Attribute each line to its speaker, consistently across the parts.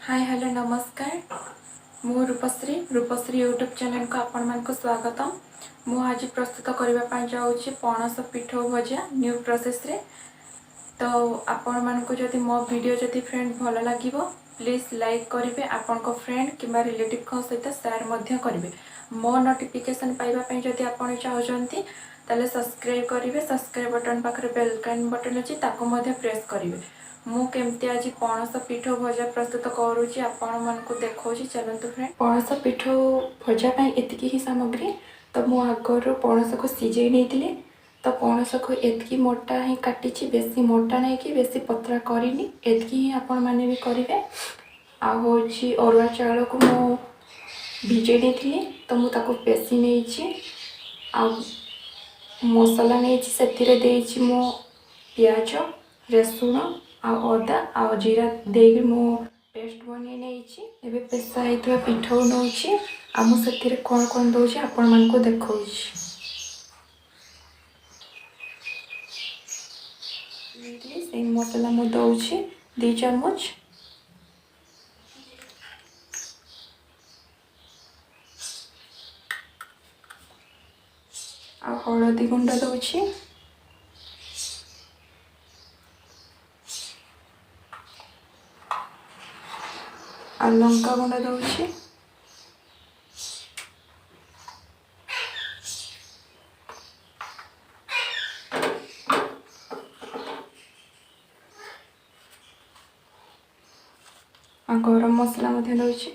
Speaker 1: Hi hello नमस्कार। मु Rupashree Rupashree YouTube channel को आपण मान को स्वागतम। मु आज प्रस्तुत करने जाऊँगी पणस पिठो भजा न्यू प्रोसेस रे। तो आपण मान को जदि मो वीडियो जदि फ्रेंड भल लगे प्लीज लाइक करेंगे, आपण को फ्रेंड किंबा रिलेटिव को सहित शेयर मध्य करेंगे। मो नोटिफिकेशन पाइबा जदि आपण चाहते ताले सब्सक्राइब करेंगे, सब्सक्राइब बटन पाखे बेल बटन अच्छी ताको मध्य प्रेस करेंगे। मु केमती आज पणस पिठो भजा प्रस्तुत करुँची आपण मानक देखा। चलतु फ्रेंड, पणस पिठो भजा एतिकी ही सामग्री। तो मु आगर पणस को सिझे नहीं, तो पणस को एतकी मोटा ही काटी, बेसी मोटा नहीं कि बेसी पतला करनी, एतकी ही आपण मैंने भी करेंगे। आ हूँ अरुआ चाउल को मु भिजे नहीं, तो मुझे पेसी नहीं आ मसला नहीं से मो पियाज रसुण आ अदा आ जीरा देगी मो पेस्ट बनी नहीं। पेसा होता पिठो नौची आ मुझे कौन कौन दूसरी आपण मानक देखा। से मसला मु दौची 2 चम्मच, आ हलदी गुंड दौची, आ लंका गुंड दौची, आ गरम मसला मध्य दौची,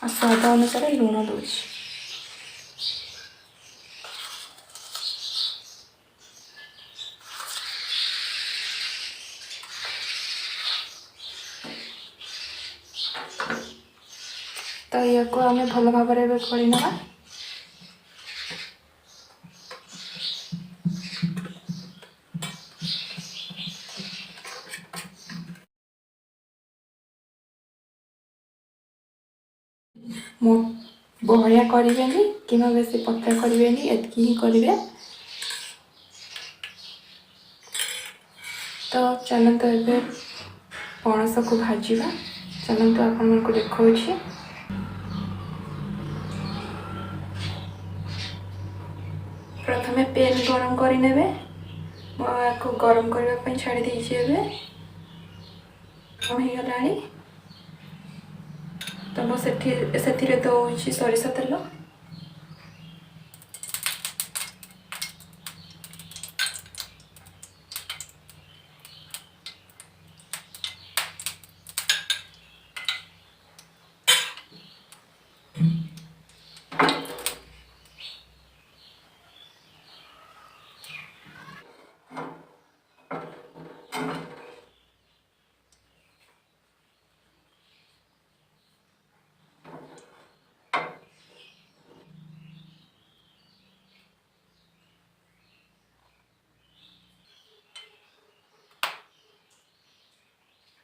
Speaker 1: आ स्वाद अनुसार लुण दौची। तो या को आम भल भाव गोली ना। बहलिया करेंगे कि बेसी पतला करेंगे, एतकी ही करेंगे। तो चलते ए पणस को भाजवा। चलते आपण को देखा। प्रथमे पेन गरम करने को गरम करने छाड़ी देगला। तो मुझे दौची सोरिष तेल,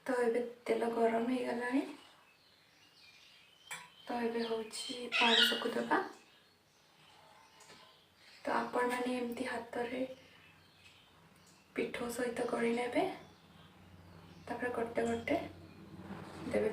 Speaker 1: तो ये तेल गरम हो गला। तो ये हूँ पणस को दबा। तो आपण मैंने एमती हाथ रे पिठो सहित गड़ी ने गोटे गोटे देवे।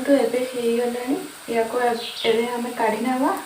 Speaker 1: देखो एबे हो गलानी या को एबे हमें काढ़ी नवा।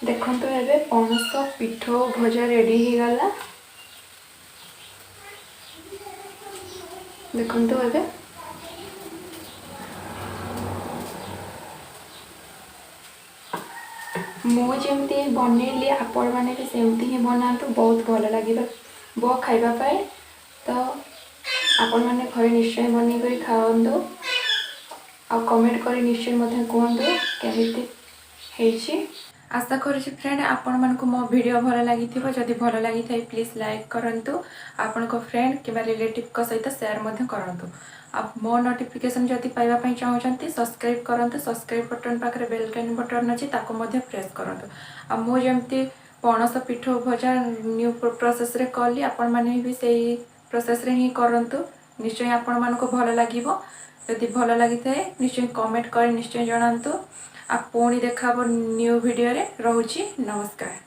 Speaker 1: देखो तो एबे पणस पिठो भजा रेडी हो गला। देखो तो एबे मुझे बनैली आपण मैंने भी सेमती ही बनातु बहुत भल लगे बो खाइबापी। तो आपण मैंने घरे निश्चय बन कर खाओ आ कमेंट कर निश्चय कहतु केमिति। आशा करुँच फ्रेंड आपण मानक मो वीडियो भल लगी जदि भल लगी था प्लीज लाइक करंतु आपण को फ्रेंड कि रिलेटिव को सहित शेयर करंतु। आप मो नोटिफिकेशन जदि पाइबा चाहते सब्सक्राइब करंतु। सब्सक्राइब बटन पाखे बेल बटन अच्छी प्रेस करंतु। आ मो जमती पणस पिठो भजा न्यू प्रोसेस रे कली आपण माने भी सही प्रोसेस रे ही करंतु। निश्चय आपण मानक भल लागिवो। यदि भल लगी था निश्चय कमेंट कर निश्चय जनातु। आ पुणी देखा न्यू वीडियो रे। रहूची नमस्कार।